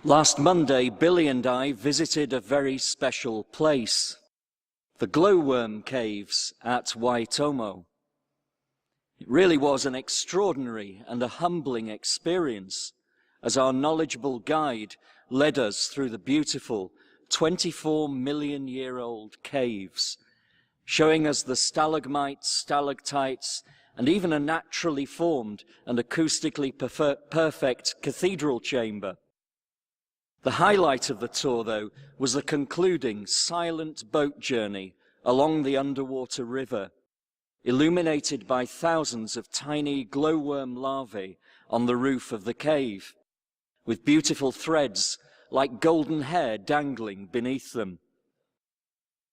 Last Monday, Billy and I visited a very special place, the Glowworm caves at Waitomo. It really was an extraordinary and a humbling experience as our knowledgeable guide led us through the beautiful 24-million-year-old caves, showing us the stalagmites, stalactites, and even a naturally formed and acoustically perfect cathedral chamber. The highlight of the tour, though, was the concluding silent boat journey along the underwater river, illuminated by thousands of tiny glowworm larvae on the roof of the cave, with beautiful threads like golden hair dangling beneath them.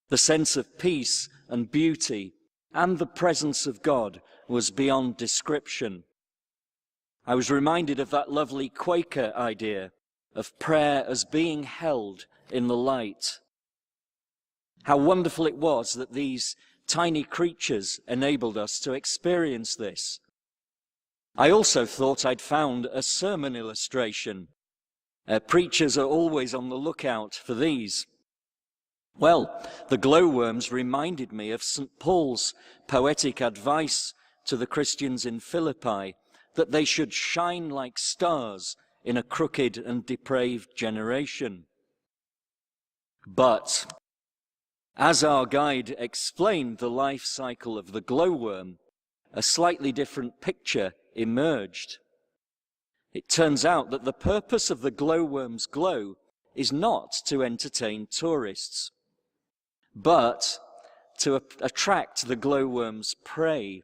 The sense of peace and beauty and the presence of God was beyond description. I was reminded of that lovely Quaker idea of prayer as being held in the light. How wonderful it was that these tiny creatures enabled us to experience this. I also thought I'd found a sermon illustration. Preachers are always on the lookout for these. Well, the glowworms reminded me of St. Paul's poetic advice to the Christians in Philippi, that they should shine like stars in a crooked and depraved generation. But, as our guide explained the life cycle of the glowworm, a slightly different picture emerged. It turns out that the purpose of the glowworm's glow is not to entertain tourists, but to attract the glowworm's prey,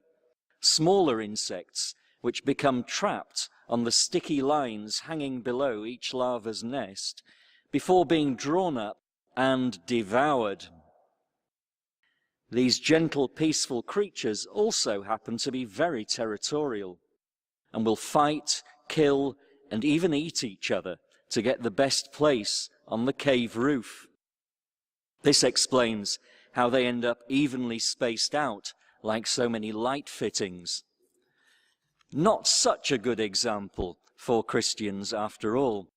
smaller insects which become trapped on the sticky lines hanging below each larva's nest before being drawn up and devoured. These gentle, peaceful creatures also happen to be very territorial and will fight, kill, and even eat each other to get the best place on the cave roof. This explains how they end up evenly spaced out like so many light fittings. Not such a good example for Christians after all.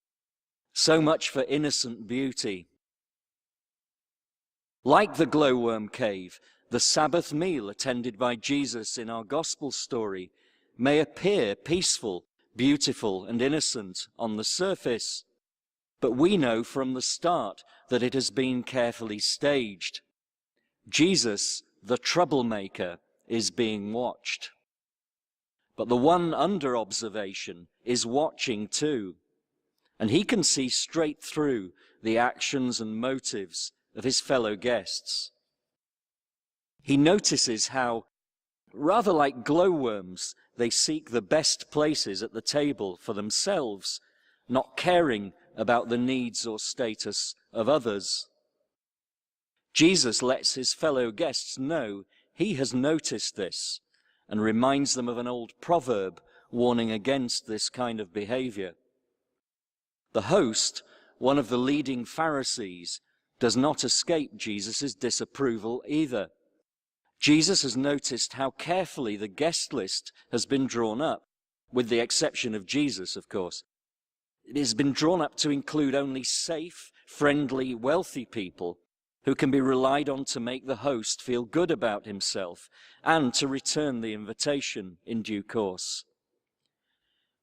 So much for innocent beauty. Like the glowworm cave, the Sabbath meal attended by Jesus in our gospel story may appear peaceful, beautiful, and innocent on the surface, but we know from the start that it has been carefully staged. Jesus, the troublemaker, is being watched. But the one under observation is watching too, and he can see straight through the actions and motives of his fellow guests. He notices how, rather like glowworms, they seek the best places at the table for themselves, not caring about the needs or status of others. Jesus lets his fellow guests know he has noticed this, and reminds them of an old proverb warning against this kind of behavior. The host, one of the leading Pharisees, does not escape Jesus' disapproval either. Jesus has noticed how carefully the guest list has been drawn up, with the exception of Jesus, of course. It has been drawn up to include only safe, friendly, wealthy people who can be relied on to make the host feel good about himself and to return the invitation in due course.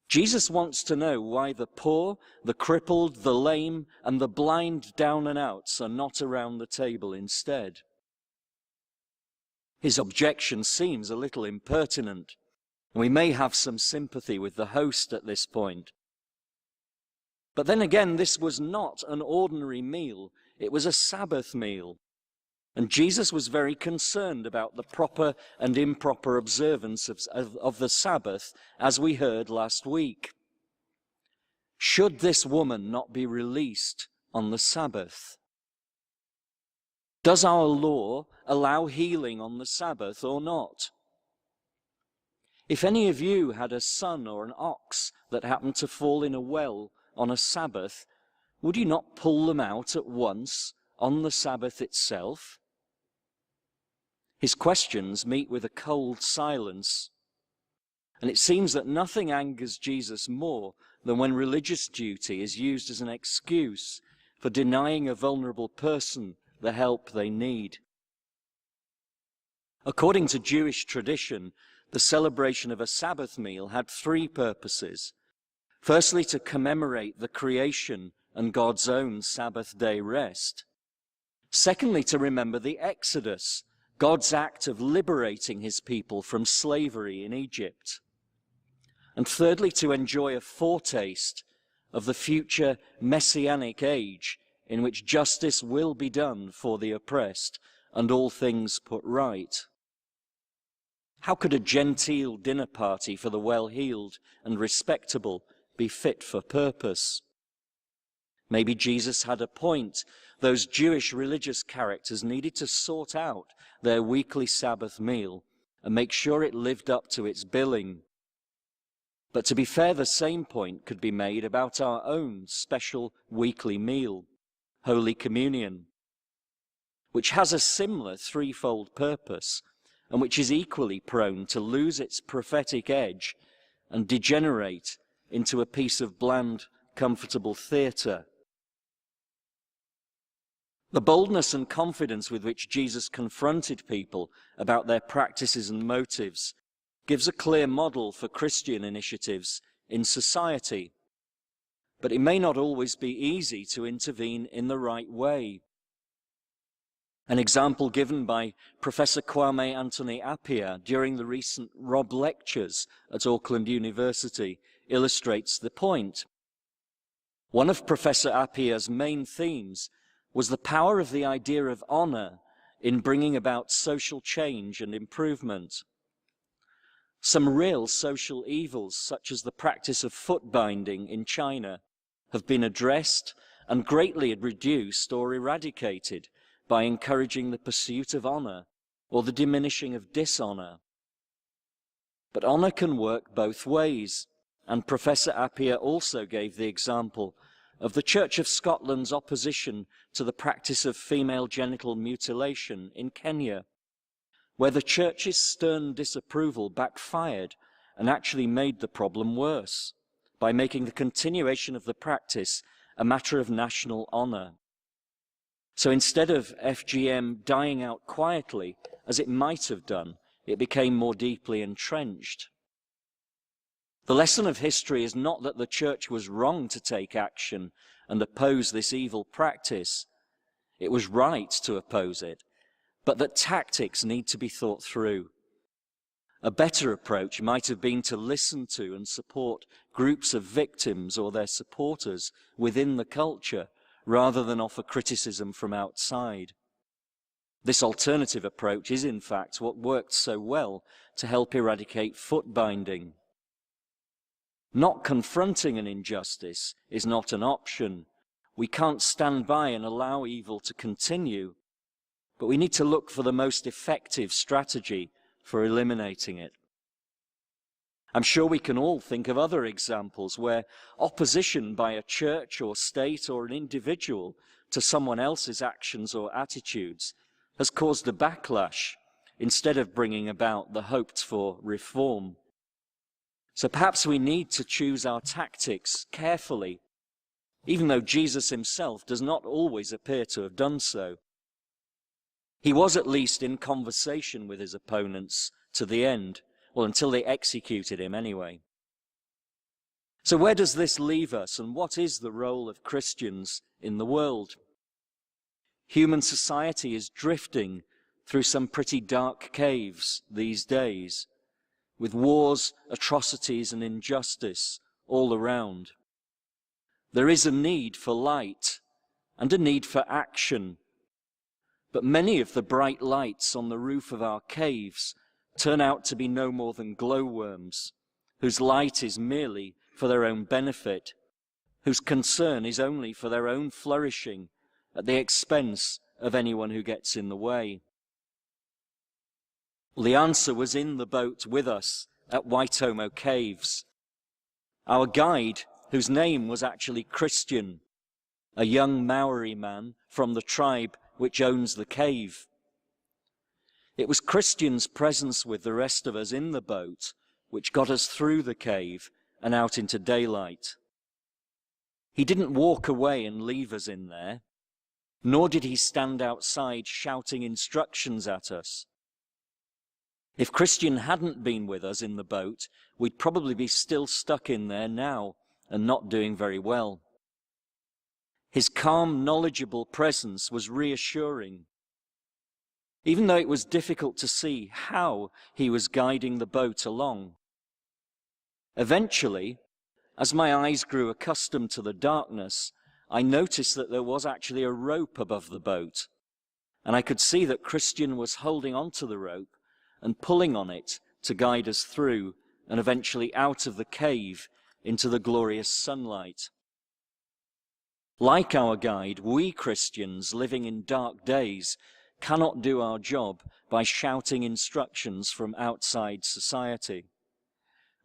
Jesus wants to know why the poor, the crippled, the lame, and the blind down and outs are not around the table instead. His objection seems a little impertinent, and we may have some sympathy with the host at this point. But then again, this was not an ordinary meal. It was a Sabbath meal, and Jesus was very concerned about the proper and improper observance of the Sabbath, as we heard last week. Should this woman not be released on the Sabbath? Does our law allow healing on the Sabbath or not? If any of you had a son or an ox that happened to fall in a well on a Sabbath, would you not pull them out at once on the Sabbath itself? His questions meet with a cold silence, and it seems that nothing angers Jesus more than when religious duty is used as an excuse for denying a vulnerable person the help they need. According to Jewish tradition, the celebration of a Sabbath meal had three purposes. Firstly, to commemorate the creation and God's own Sabbath day rest. Secondly, to remember the Exodus, God's act of liberating his people from slavery in Egypt. And thirdly, to enjoy a foretaste of the future messianic age in which justice will be done for the oppressed and all things put right. How could a genteel dinner party for the well-heeled and respectable be fit for purpose? Maybe Jesus had a point. Those Jewish religious characters needed to sort out their weekly Sabbath meal and make sure it lived up to its billing. But to be fair, the same point could be made about our own special weekly meal, Holy Communion, which has a similar threefold purpose and which is equally prone to lose its prophetic edge and degenerate into a piece of bland, comfortable theatre. The boldness and confidence with which Jesus confronted people about their practices and motives gives a clear model for Christian initiatives in society. But it may not always be easy to intervene in the right way. An example given by Professor Kwame Anthony Appiah during the recent Rob Lectures at Auckland University illustrates the point. One of Professor Appiah's main themes was the power of the idea of honor in bringing about social change and improvement. Some real social evils, such as the practice of foot binding in China, have been addressed and greatly reduced or eradicated by encouraging the pursuit of honor or the diminishing of dishonor. But honor can work both ways, and Professor Appiah also gave the example of the Church of Scotland's opposition to the practice of female genital mutilation in Kenya, where the Church's stern disapproval backfired and actually made the problem worse by making the continuation of the practice a matter of national honor. So instead of FGM dying out quietly, as it might have done, it became more deeply entrenched. The lesson of history is not that the Church was wrong to take action and oppose this evil practice. It was right to oppose it, but that tactics need to be thought through. A better approach might have been to listen to and support groups of victims or their supporters within the culture, rather than offer criticism from outside. This alternative approach is, in fact, what worked so well to help eradicate foot binding. Not confronting an injustice is not an option. We can't stand by and allow evil to continue, but we need to look for the most effective strategy for eliminating it. I'm sure we can all think of other examples where opposition by a church or state or an individual to someone else's actions or attitudes has caused a backlash instead of bringing about the hoped-for reform. So perhaps we need to choose our tactics carefully, even though Jesus himself does not always appear to have done so. He was at least in conversation with his opponents to the end. Well, until they executed him anyway. So where does this leave us, and what is the role of Christians in the world? Human society is drifting through some pretty dark caves these days, with wars, atrocities, and injustice all around. There is a need for light and a need for action, but many of the bright lights on the roof of our caves turn out to be no more than glowworms, whose light is merely for their own benefit, whose concern is only for their own flourishing at the expense of anyone who gets in the way. Well, the answer was in the boat with us at Waitomo Caves. Our guide, whose name was actually Christian, a young Maori man from the tribe which owns the cave. It was Christian's presence with the rest of us in the boat which got us through the cave and out into daylight. He didn't walk away and leave us in there, nor did he stand outside shouting instructions at us. If Christian hadn't been with us in the boat, we'd probably be still stuck in there now and not doing very well. His calm, knowledgeable presence was reassuring, even though it was difficult to see how he was guiding the boat along. Eventually, as my eyes grew accustomed to the darkness, I noticed that there was actually a rope above the boat, and I could see that Christian was holding onto the rope and pulling on it to guide us through and eventually out of the cave into the glorious sunlight. Like our guide, we Christians living in dark days cannot do our job by shouting instructions from outside society.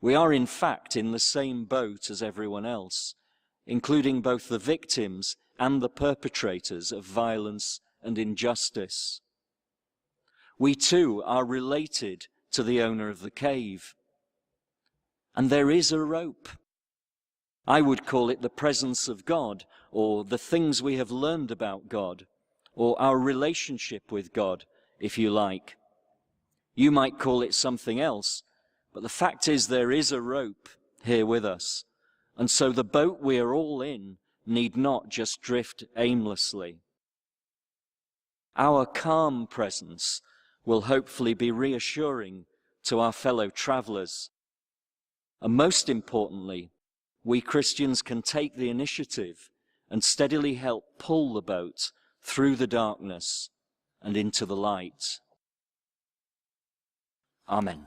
We are in fact in the same boat as everyone else, including both the victims and the perpetrators of violence and injustice. We too are related to the owner of the cave. And there is a rope. I would call it the presence of God, or the things we have learned about God, or our relationship with God, if you like. You might call it something else, but the fact is there is a rope here with us, and so the boat we are all in need not just drift aimlessly. Our calm presence will hopefully be reassuring to our fellow travelers. And most importantly, we Christians can take the initiative and steadily help pull the boat through the darkness and into the light. Amen.